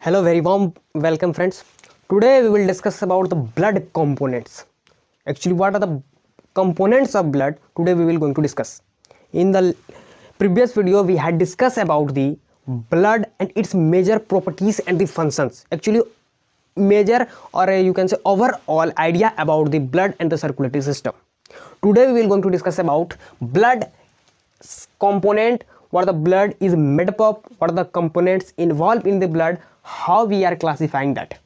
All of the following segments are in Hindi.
Hello, very warm welcome, friends. Today we will discuss about the blood components. Actually, what are the components of blood? Today we will going to discuss. In the previous video, we had discussed about the blood and its major properties and the functions. Actually, major or you can say overall idea about the blood and the circulatory system. Today we will going to discuss about blood component, what the blood is made up of, what are the components involved in the blood, how we are classifying that.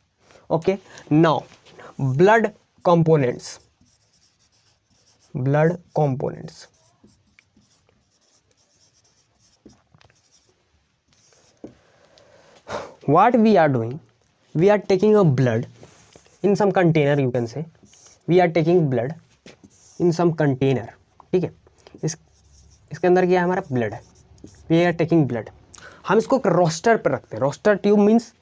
Okay, now blood components. What we are doing, we are taking a blood in some container, you can say we are taking blood in some container. ठीक है, इसके अंदर क्या है, हमारा ब्लड है. वी आर टेकिंग ब्लड, हम इसको रोस्टर पर रखते हैं. रोस्टर ट्यूब मीन्स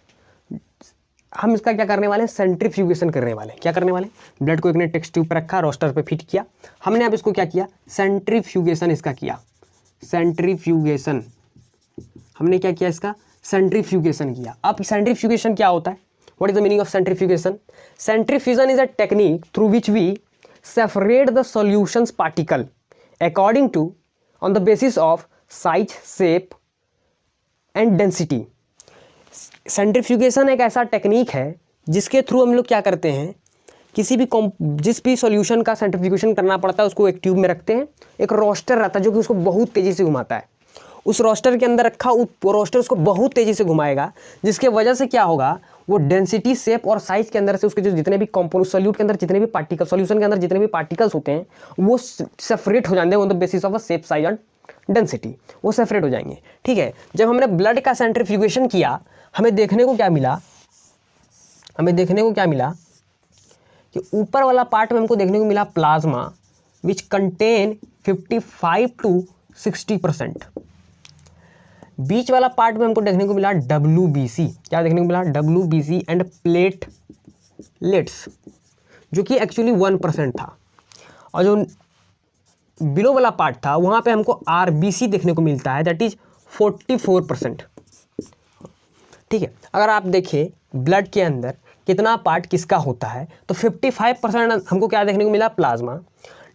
हम इसका क्या करने वाले हैं, सेंट्रीफ्यूगेशन करने वाले हैं. क्या करने वाले, ब्लड को एक ने टेस्ट ट्यूब पर रखा, रोस्टर पे फिट किया, हमने अब इसको क्या किया, सेंट्रीफ्यूगेशन इसका किया. सेंट्रीफ्यूगेशन हमने क्या किया, इसका सेंट्रीफ्यूगेशन किया. अब सेंट्रीफ्यूगेशन क्या होता है, what is the meaning of centrifugation? Centrifugation is a technique through which we separate the solutions particle according to on the basis of size, shape and density. Centrifugation एक ऐसा टेक्निक है जिसके थ्रू हम लोग क्या करते हैं, किसी भी जिस भी सॉल्यूशन का सेंट्रीफ्यूगेशन करना पड़ता है उसको एक ट्यूब में रखते हैं, एक रोस्टर रहता है जो कि उसको बहुत तेज़ी से घुमाता है. उस रोस्टर के अंदर रखा वो रोस्टर उसको बहुत तेज़ी से घुमाएगा, जिसके वजह से क्या होगा, वो डेंसिटी, शेप और साइज के अंदर से उसके जो जितने भी कंपोनेंट, सॉल्यूट के अंदर जितने भी पार्टिकल, सॉल्यूशन के अंदर जितने भी पार्टिकल्स होते हैं वो सेपरेट हो जाते हैं on the basis of a shape, size and density. वो सेपरेट हो जाएंगे. ठीक है, जब हमने ब्लड का सेंट्रीफ्यूगेशन किया, हमें देखने को क्या मिला, कि ऊपर वाला पार्ट में हमको देखने को मिला प्लाज्मा विच कंटेन 55 to 60%. बीच वाला पार्ट में हमको देखने को मिला WBC. क्या देखने को मिला, WBC एंड प्लेटलेट्स, जो कि एक्चुअली 1% था. और जो बिलो वाला पार्ट था वहाँ पे हमको RBC देखने को मिलता है, दैट इज 44%. ठीक है, अगर आप देखें ब्लड के अंदर कितना पार्ट किसका होता है, तो 55% हमको क्या देखने को मिला, प्लाज्मा.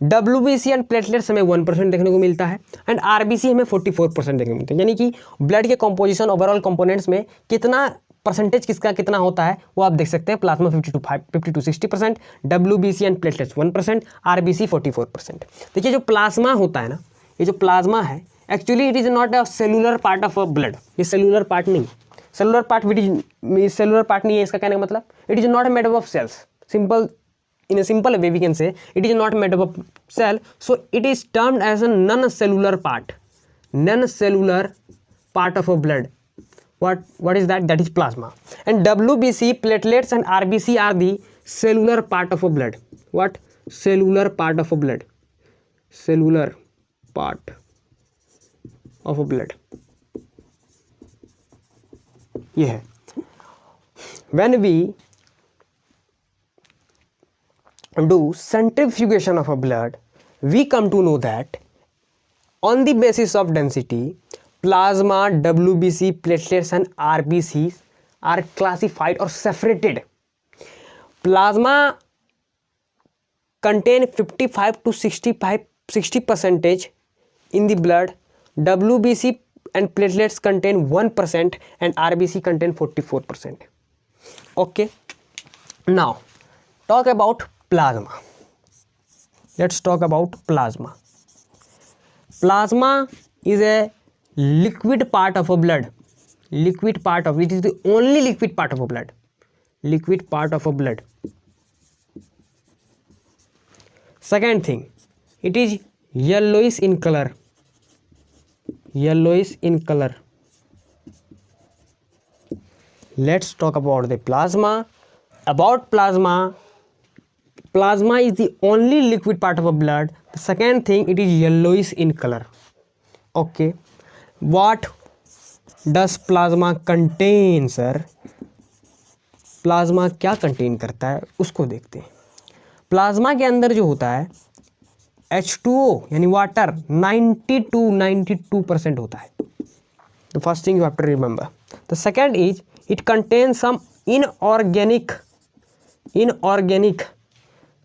WBC एंड प्लेटलेट्स हमें 1% देखने को मिलता है एंड RBC हमें 44% देखने को मिलता है. यानी कि ब्लड के कंपोजिशन ओवरऑल कंपोनेंट्स में कितना परसेंटेज किसका कितना होता है वो आप देख सकते हैं. Plasma 50 to 60%, WBC and platelets 1%, RBC 44%. देखिए जो प्लाज्मा होता है ना, ये जो प्लाज्मा है actually it is not a cellular part of a blood. ये सेलुलर पार्ट नहीं, सेलुलर पार्ट नहीं है. इसका कहने का मतलब it is not made up of cells. Simple, in a simple way we can say it is not made up of cell, so it is termed as a non-cellular part of a blood. What is that? That is plasma. And WBC, platelets and RBC are the cellular part of a blood. What? Cellular part of a blood. ये है. when we do centrifugation of a blood, we come to know that on the basis of density, plasma, WBC, platelets and RBCs are classified or separated. Plasma contain 55 to 60% in the blood. WBC and platelets contain 1% and RBC contain 44%. Okay, now talk about plasma. Let's talk about plasma. Plasma is a liquid part of a blood. It is the only liquid part of a blood. Second thing, it is yellowish in color. Let's talk about the plasma. About plasma is the only liquid part of a blood. The second thing, it is yellowish in color. Okay, what does plasma contain, sir? Plasma क्या कंटेन करता है उसको देखते हैं. प्लाज्मा के अंदर जो होता है H2O यानी वाटर 90 to 92% होता है. The first thing you have to remember. The second is it contain some inorganic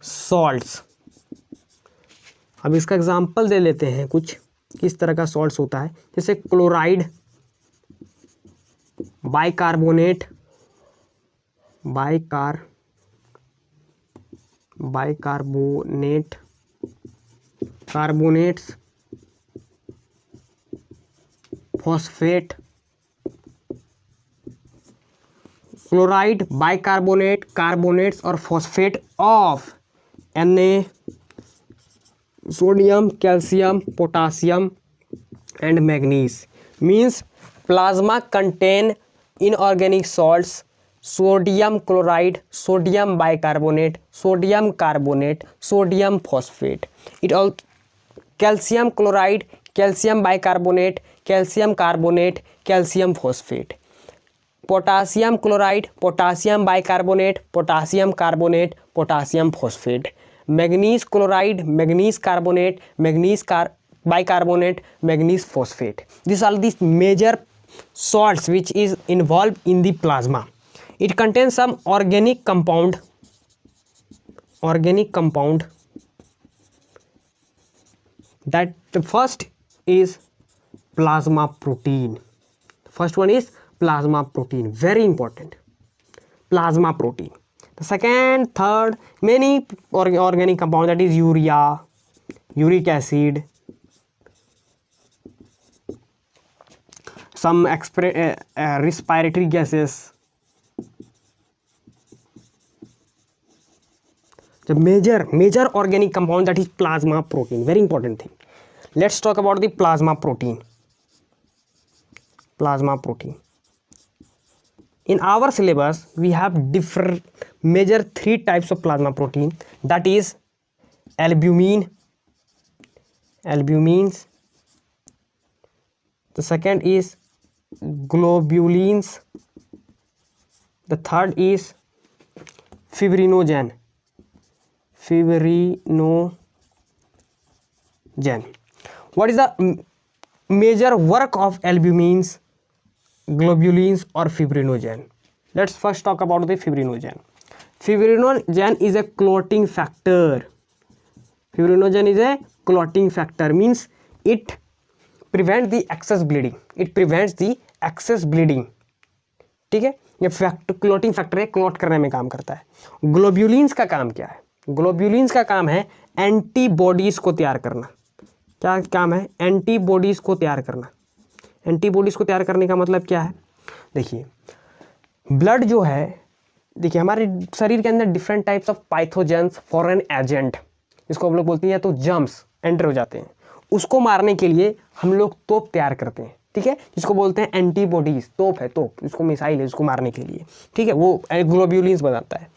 salts. अब इसका एग्जांपल दे लेते हैं, कुछ किस तरह का सॉल्ट्स होता है, जैसे chloride, bicarbonate, carbonates, phosphate, chloride, bicarbonate, carbonates और phosphate of Na, sodium, calcium, potassium and manganese. Means plasma contain inorganic salts, sodium chloride, sodium bicarbonate, sodium carbonate, sodium phosphate. It all calcium chloride, calcium bicarbonate, calcium carbonate, calcium phosphate. Potassium chloride, potassium bicarbonate, potassium carbonate, potassium phosphate. Manganese chloride, manganese carbonate, manganese bicarbonate, manganese phosphate. These are the major salts which is involved in the plasma. It contains some organic compound that the first is plasma protein. First one is plasma protein, very important, plasma protein. The second, third, many organic compound, that is urea, uric acid, some respiratory gases. The major organic compound, that is plasma protein, very important thing. Let's talk about the plasma protein. In our syllabus we have major 3 types of plasma protein, that is albumins, the second is globulins, the third is fibrinogen. What is the major work of albumins, globulins or fibrinogen? Let's first talk about the fibrinogen. Fibrinogen is a clotting factor. Means it prevents the excess bleeding. ठीक है, ये क्लोटिंग फैक्टर है, क्लॉट करने में काम करता है। ग्लोब्यूलिन्स का काम क्या है? ग्लोब्यूलिन्स का काम है एंटीबॉडीज को तैयार करना। क्या काम है? एंटीबॉडीज को तैयार करना। एंटीबॉडीज को तैयार करने का मतलब क्या है? देखिए, ब्लड जो है, देखिए हमारे शरीर के अंदर different types of pathogens, foreign agent, जिसको हम लोग बोलते हैं, तो जर्म्स एंटर हो जाते हैं, उसको मारने के लिए हम लोग तोप तैयार करते हैं। ठीक है, जिसको बोलते हैं एंटीबॉडीज। तोप है, तोप, इसको मिसाइल है, इसको मारने के लिए। ठीक है, वो ग्लोब्यूलिन्स बनाता है।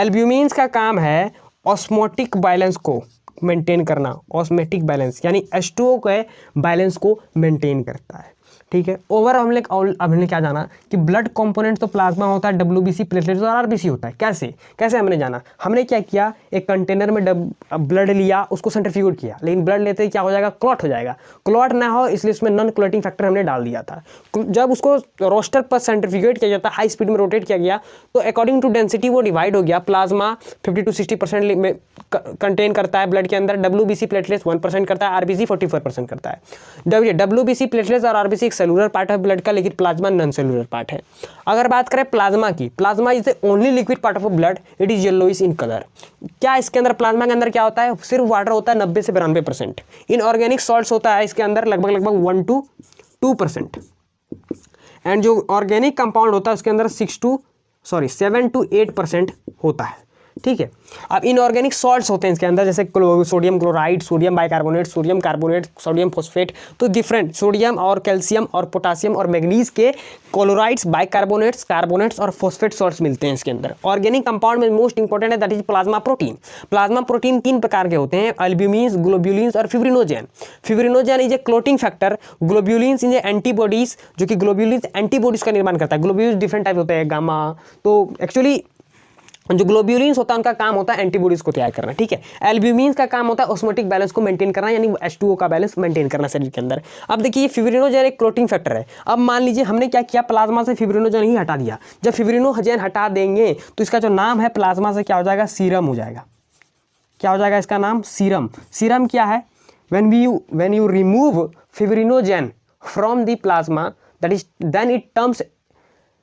एल्ब्यूमिन्स का काम है ऑस्मोटिक बैलेंस को मेंटेन करना। ऑस्मेटिक बैलेंस यानी H2O के बैलेंस को मेंटेन करता है। ठीक है, ओवरऑल हमने क्या जाना कि ब्लड कंपोनेंट तो प्लाज्मा होता है, WBC, प्लेटलेट्स और RBC होता है। कैसे हमने जाना? हमने क्या किया, एक कंटेनर में ब्लड लिया, उसको सेंट्रीफ्यूज किया, लेकिन ब्लड लेते ही क्या हो जाएगा? क्लॉट हो जाएगा। क्लॉट ना हो इसलिए उसमें नॉन क्लॉटिंग फैक्टर हमने डाल दिया था। जब उसको रोस्टर पर सेंट्रीफ्यूगेट किया जाता है, हाई स्पीड में रोटेट किया गया, तो अकॉर्डिंग टू डेंसिटी वो डिवाइड हो गया। प्लाज्मा 50 to 60% में कंटेन करता है ब्लड के अंदर, WBC प्लेटलेट्स 1% करता है, RBC 44% करता है। WBC प्लेटलेट्स और RBC सेलुलर पार्ट है ब्लड का, लेकिन प्लाज्मा नॉन सेलुलर पार्ट है। अगर बात करें प्लाज्मा की, plasma is the only liquid part of blood, it is yellowish in colour. क्या इसके अंदर, प्लाज्मा के अंदर क्या होता है? सिर्फ वाटर होता है 90 से 92%। इनऑर्गेनिक सॉल्ट्स होता है इसके अंदर लगभग 1 to 2%। एंड जो ऑर्गेनिक कंपाउंड होता है उसके अंदर 7 to 8% होता है। ठीक है, अब इनऑर्गेनिक सॉल्ट्स होते हैं इसके अंदर, जैसे sodium chloride, sodium bicarbonate, sodium carbonate, sodium phosphate. तो डिफरेंट सोडियम और कैल्शियम और पोटासियम और मैग्नीज के क्लोराइड्स, बाइकार्बोनेट्स, कार्बोनेट्स और फॉस्फेट सॉल्ट्स मिलते हैं इसके अंदर। ऑर्गेनिक कंपाउंड में मोस्ट इंपॉर्टेंट है, that is plasma protein. Plasma protein 3 प्रकार के होते हैं, एल्ब्यूमिन्स, ग्लोब्यूलिन्स और fibrinogen. Fibrinogen is a clotting factor, ग्लोब्यूलिन्स is a antibodies, जो कि ग्लोब्यूलिन्स एंटीबॉडीज का निर्माण करता है। ग्लोब्यूलिन्स डिफरेंट टाइप होते हैं, गामा। तो एक्चुअली जो ग्लोब्यूलिन्स होता है उनका काम होता है एंटीबॉडीज को तैयार करना, ठीक है। एल्ब्यूमिन्स का काम होता है ऑस्मोटिक बैलेंस को मेंटेन करना, यानी H2O का बैलेंस मेंटेन करना शरीर के अंदर। अब देखिए फिब्रिनोजेन एक क्लोटिंग फैक्टर है। अब मान लीजिए हमने क्या किया, प्लाज्मा से फिब्रिनोजेन ही हटा दिया। जब फिब्रिनोजेन हटा देंगे तो इसका जो नाम है प्लाज्मा से क्या हो जाएगा, सीरम हो जाएगा। क्या हो जाएगा इसका नाम, सीरम। सीरम क्या है, when you remove fibrinogen from the plasma that is then it terms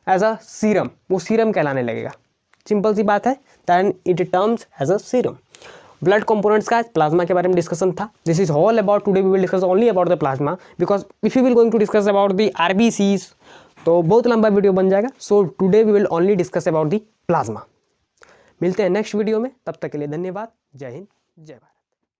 as a serum, वो सीरम कहलाने लगेगा। सिंपल सी बात है, then it terms as a serum। Blood components का प्लाज्मा के बारे में डिस्कशन था। This is all about, today we will discuss only about the plasma, because if you will going to discuss about the RBCs तो बहुत लंबा वीडियो बन जाएगा। So today we will only discuss about the plasma. मिलते हैं नेक्स्ट वीडियो में, तब तक के लिए धन्यवाद। जय हिंद, जय भारत।